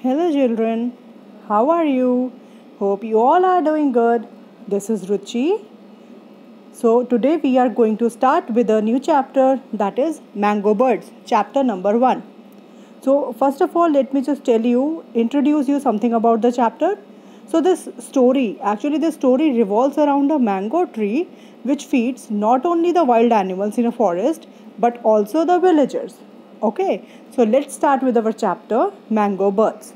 Hello children, how are you? Hope you all are doing good. This is Ruchi. So today we are going to start with a new chapter, that is Mango Birds, chapter number 1. So first of all, let me just introduce you something about the chapter. So this story revolves around a mango tree which feeds not only the wild animals in a forest but also the villagers. Okay, so let's start with our chapter Mango Birds.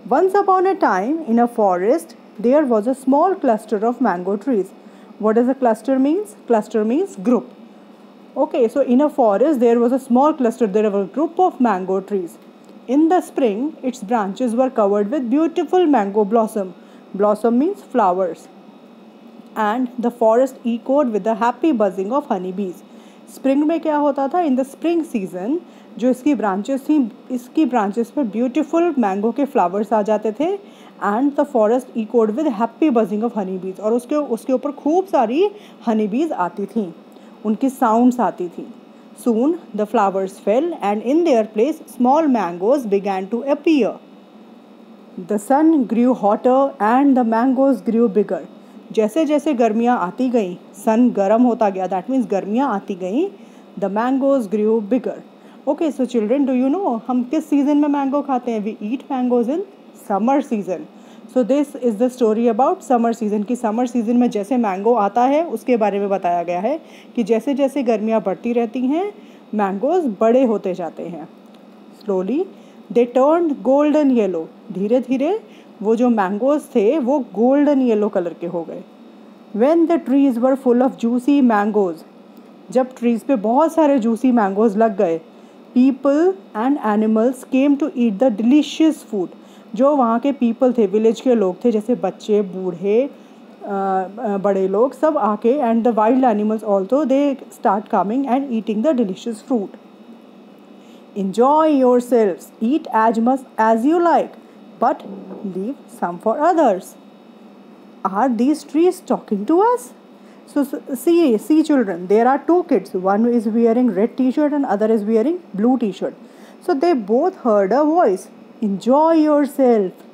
Once upon a time, in a forest, there was a small cluster of mango trees. What does a cluster means? Cluster means group. Okay, so in a forest, there was a small cluster, there was a group of mango trees. In the spring, its branches were covered with beautiful mango blossom. Blossom means flowers. And the forest echoed with the happy buzzing of honeybees. Spring में क्या होता था? In the spring season जो इसकी branches थी, इसकी branches पर beautiful mango के फ्लावर्स आ जाते थे and the forest echoed with happy buzzing of honey बीज, और उसके ऊपर खूब सारी हनी बीज आती थी, उनकी साउंड्स आती थी. Soon the flowers fell and in their place small mangoes began to appear. The sun grew hotter and the mangoes grew bigger. जैसे जैसे गर्मियाँ आती गई, सन गर्म होता गया, दैट मीन्स गर्मियाँ आती गई. The mangoes grew bigger. Okay, so children, do you know हम किस सीजन में मैंगो खाते हैं? We eat mangoes in summer season. So this is the story about summer season. कि समर सीजन में जैसे मैंगो आता है उसके बारे में बताया गया है कि जैसे जैसे गर्मियाँ बढ़ती रहती हैं मैंगोज बड़े होते जाते हैं. Slowly they turn golden yellow. धीरे धीरे वो जो मैंगोज थे वो गोल्डन येलो कलर के हो गए. When the trees were full of juicy mangoes, जब ट्रीज पे बहुत सारे जूसी मैंगोज लग गए, people and animals came to eat the delicious food. जो वहाँ के people थे, विलेज के लोग थे, जैसे बच्चे, बूढ़े, बड़े लोग सब आके, and the wild animals also, they start coming and eating the delicious fruit. Enjoy yourselves, eat as much as you like, but leave some for others. Are these trees talking to us? So see children, there are two kids. One is wearing red t-shirt and other is wearing blue t-shirt. So they both heard a voice. Enjoy yourself.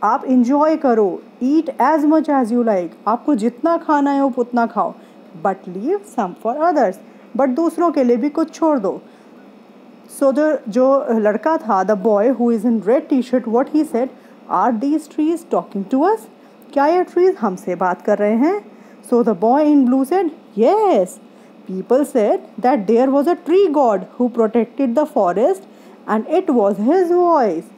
आप enjoy करो. Eat as much as you like. आपको जितना खाना है वो उतना खाओ. But leave some for others. But दूसरों के लिए भी कुछ छोड़ दो. So जो लड़का था, the boy who is in red t-shirt, what he said, are these trees talking to us? क्या ये ट्रीज हमसे बात कर रहे हैं? So the boy in blue said, yes. People said that there was a tree god who protected the forest and it was his voice.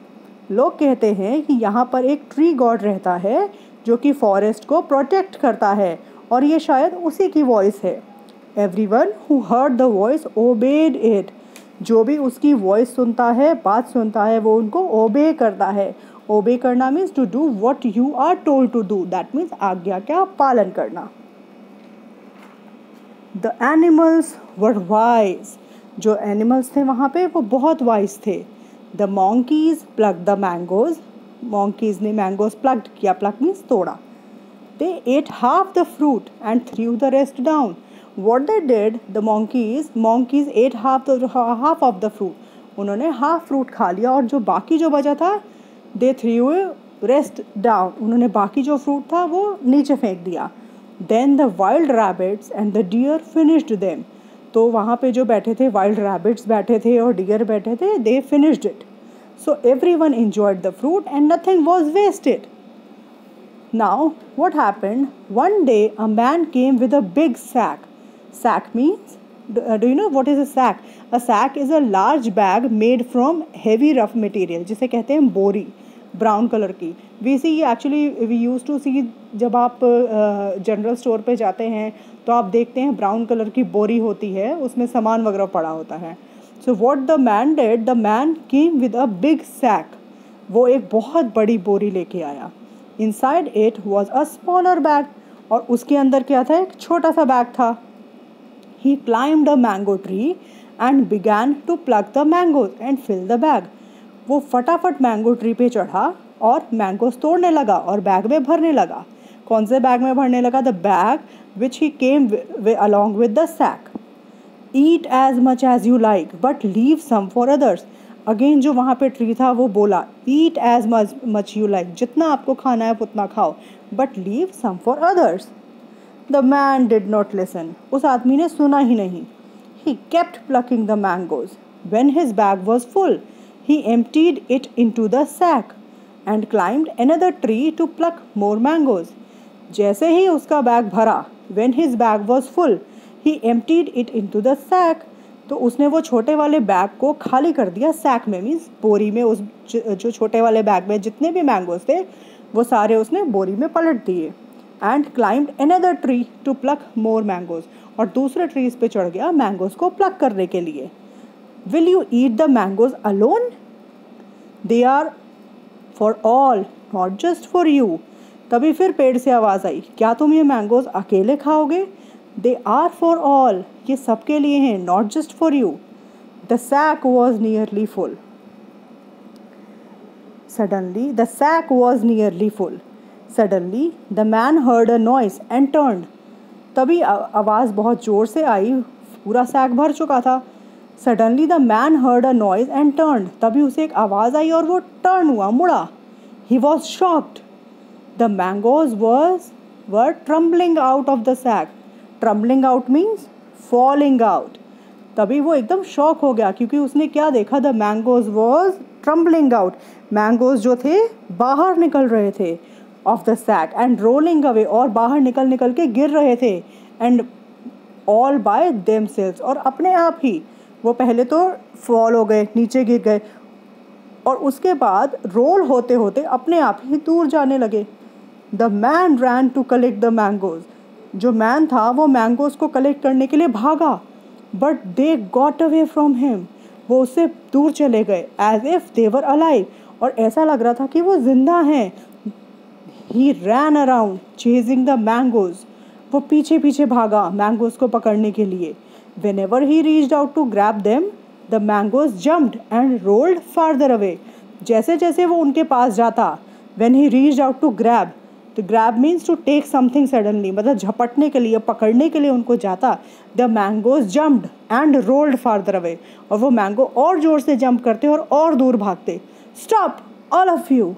लोग कहते हैं कि यहाँ पर एक ट्री गॉड रहता है जो कि फॉरेस्ट को प्रोटेक्ट करता है और ये शायद उसी की वॉइस है. Everyone who heard the voice obeyed it. जो भी उसकी वॉइस सुनता है, बात सुनता है, वो उनको ओबे करता है. ओबे करना means to do what you are told to do. That means आज्ञा का पालन करना. The animals were wise. जो एनिमल्स थे वहाँ पे वो बहुत वाइज थे. The monkeys pluck the mangoes. Monkeys ने मैंगोज प्लग्ड किया. प्लग मीन्स तोड़ा. They ate half the fruit and threw the rest down. What they did, the monkeys ate half of the fruit. उन्होंने half fruit खा लिया और जो बाकी जो बचा था, they threw rest down. उन्होंने बाकी जो फ्रूट था वो नीचे फेंक दिया. Then the wild rabbits and the deer finished them. तो वहाँ पे जो बैठे थे, wild rabbits बैठे थे और deer बैठे थे, they finished it. So everyone enjoyed the fruit and nothing was wasted. Now what happened? One day a man came with a big sack. Sack means, do you know what is a sack? A sack is a large bag made from heavy rough material, जिसे कहते हैं बोरी, brown colour की. We see actually we used to see जब आप general store पे जाते हैं तो आप देखते हैं ब्राउन कलर की बोरी होती है, उसमें सामान वगैरह पड़ा होता है. So what the man did, the man came with a big sack. वो एक बहुत बड़ी बोरी लेके आया. Inside it was a smaller bag. और उसके अंदर क्या था? एक छोटा सा बैग था. He climbed a mango tree and began to pluck the mangoes and fill the bag. वो फटाफट मैंगो ट्री पे चढ़ा और मैंगोस तोड़ने लगा और बैग में भरने लगा. कौन से बैग में भरने लगा? The bag which he came along with the sack. Eat as much as you like, but leave some for others. Again जो वहाँ पे ट्री था वो बोला, eat as much you like, जितना आपको खाना है उतना खाओ, but leave some for others. The man did not listen, उस आदमी ने सुना ही नहीं। He kept plucking the mangoes, when his bag was full he emptied it into the sack and climbed another tree to pluck more mangoes. जैसे ही उसका bag भरा, when his bag was full, he emptied it into the sack, तो उसने वो छोटे वाले bag को खाली कर दिया, सैक में मीन्स बोरी में, उस जो छोटे वाले बैग में जितने भी मैंगोज थे वो सारे उसने बोरी में पलट दिए। And climbed another tree to pluck more mangoes, और दूसरे ट्रीज पे चढ़ गया मैंगोज को प्लक करने के लिए। Will you eat the mangoes alone? They are for all, not just for you. तभी फिर पेड़ से आवाज़ आई, क्या तुम ये मैंगोज अकेले खाओगे? They are for all, ये सबके लिए हैं, not just for you. The sack was nearly full. Suddenly, the sack was nearly full. Suddenly, the man heard a noise and turned. तभी आवाज़ बहुत ज़ोर से आई, पूरा सैक भर चुका था। Suddenly the man heard a noise and turned. तभी उसे एक आवाज़ आई और वो टर्न हुआ, मुड़ा। He was shocked. The mangoes were tumbling out of the sack. Tumbling out means falling out. तभी वो एकदम शॉक हो गया क्योंकि उसने क्या देखा? The mangoes was tumbling out. Mangoes जो थे बाहर निकल रहे थे of the sack and rolling away, और बाहर निकल के गिर रहे थे, and all by themselves, और अपने आप ही। वो पहले तो फॉल हो गए, नीचे गिर गए, और उसके बाद रोल होते होते अपने आप ही दूर जाने लगे। The man ran to collect the mangoes, जो मैन था वो मैंगोज को कलेक्ट करने के लिए भागा, but they got away from him, वो उससे दूर चले गए, as if they were alive, और ऐसा लग रहा था कि वो जिंदा हैं। He ran around chasing the mangoes, वो पीछे पीछे भागा मैंगोज को पकड़ने के लिए। Whenever he reached out to grab them, the mangoes jumped and rolled farther away. जैसे जैसे वो उनके पास जाता, when he reached out to grab, तो grab means to take something suddenly, मतलब झपटने के लिए, पकड़ने के लिए उनको जाता, the mangoes jumped and rolled farther away, और वो मैंगो और जोर से जंप करते और दूर भागते। Stop, all of you,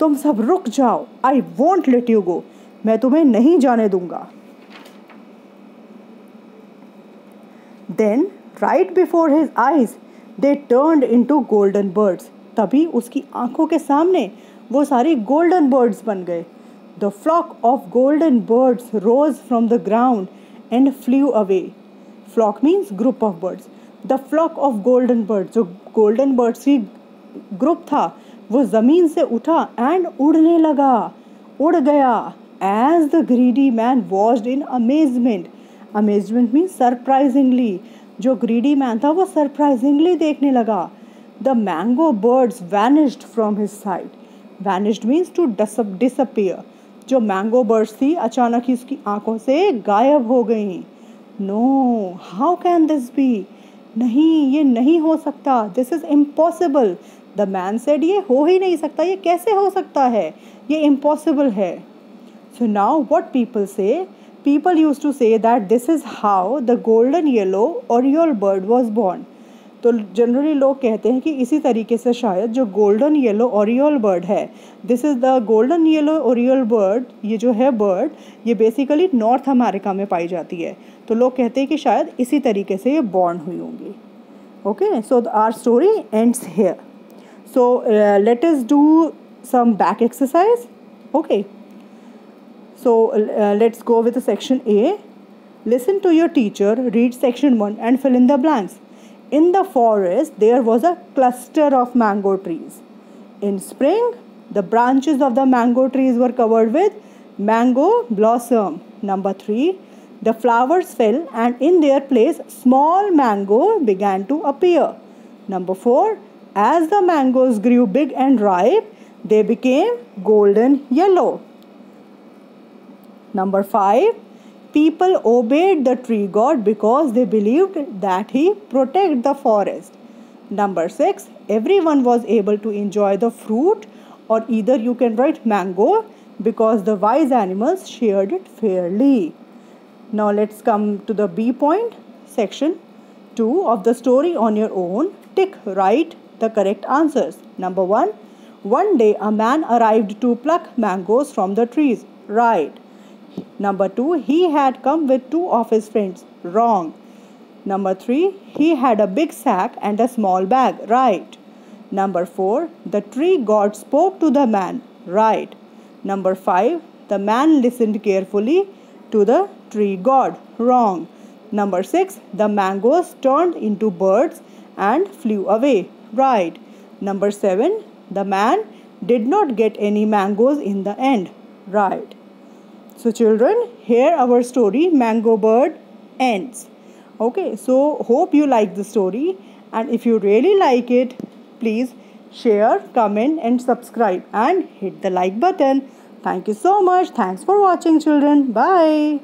तुम सब रुक जाओ, I won't let you go, मैं तुम्हें नहीं जाने दूंगा। Then, right before his eyes, they turned into golden birds. तभी उसकी आंखों के सामने वो सारी golden birds बन गए। The flock of golden birds rose from the ground and flew away. Flock means group of birds. The flock of golden birds, जो golden birds की ग्रुप था, वो ज़मीन से उठा and उड़ने लगा, उड़ गया। As the greedy man watched in amazement. Amazement means surprisingly. जो greedy man था वो surprisingly देखने लगा। The mango birds vanished from his sight. Vanished means to disappear. जो mango birds थी अचानक ही उसकी आंखों से गायब हो गई। No, how can this be? नहीं, ये नहीं हो सकता। This is impossible. The man said, ये हो ही नहीं सकता, ये कैसे हो सकता है? ये impossible है। So now what people say? People used to say that this is how the golden yellow oriole bird was born. तो जनरली लोग कहते हैं कि इसी तरीके से शायद जो गोल्डन येलो ओरियोल बर्ड है, this is the golden yellow oriole bird, ये जो है बर्ड, ये बेसिकली नॉर्थ अमेरिका में पाई जाती है। तो लोग कहते हैं कि शायद इसी तरीके से ये बॉर्न हुई होंगी। Okay, so our story ends here. So let us do some back exercise. Okay, so let's go with the section A. Listen to your teacher, read section 1 and fill in the blanks. In the forest, there was a cluster of mango trees. In spring, the branches of the mango trees were covered with mango blossom. Number 3, the flowers fell and in their place, small mango began to appear. Number 4, as the mangoes grew big and ripe, they became golden yellow. Number 5, people obeyed the tree god because they believed that he protected the forest. Number 6, everyone was able to enjoy the fruit, or either you can write mango, because the wise animals shared it fairly. Now let's come to the B point, section 2 of the story on your own. Tick right the correct answers. Number 1. One day a man arrived to pluck mangoes from the trees. Right. Number 2. He had come with two of his friends. Wrong. Number 3. He had a big sack and a small bag. Right. Number 4. The tree god spoke to the man. Right. Number 5. The man listened carefully to the tree god. Wrong. Number 6. The mangoes turned into birds and flew away. Right. Number 7. The man did not get any mangoes in the end. Right. So children, here our story Mango Bird ends. Okay, so hope you like the story, and if you really like it, please share, comment and subscribe and hit the like button. Thank you so much. Thanks for watching children. Bye.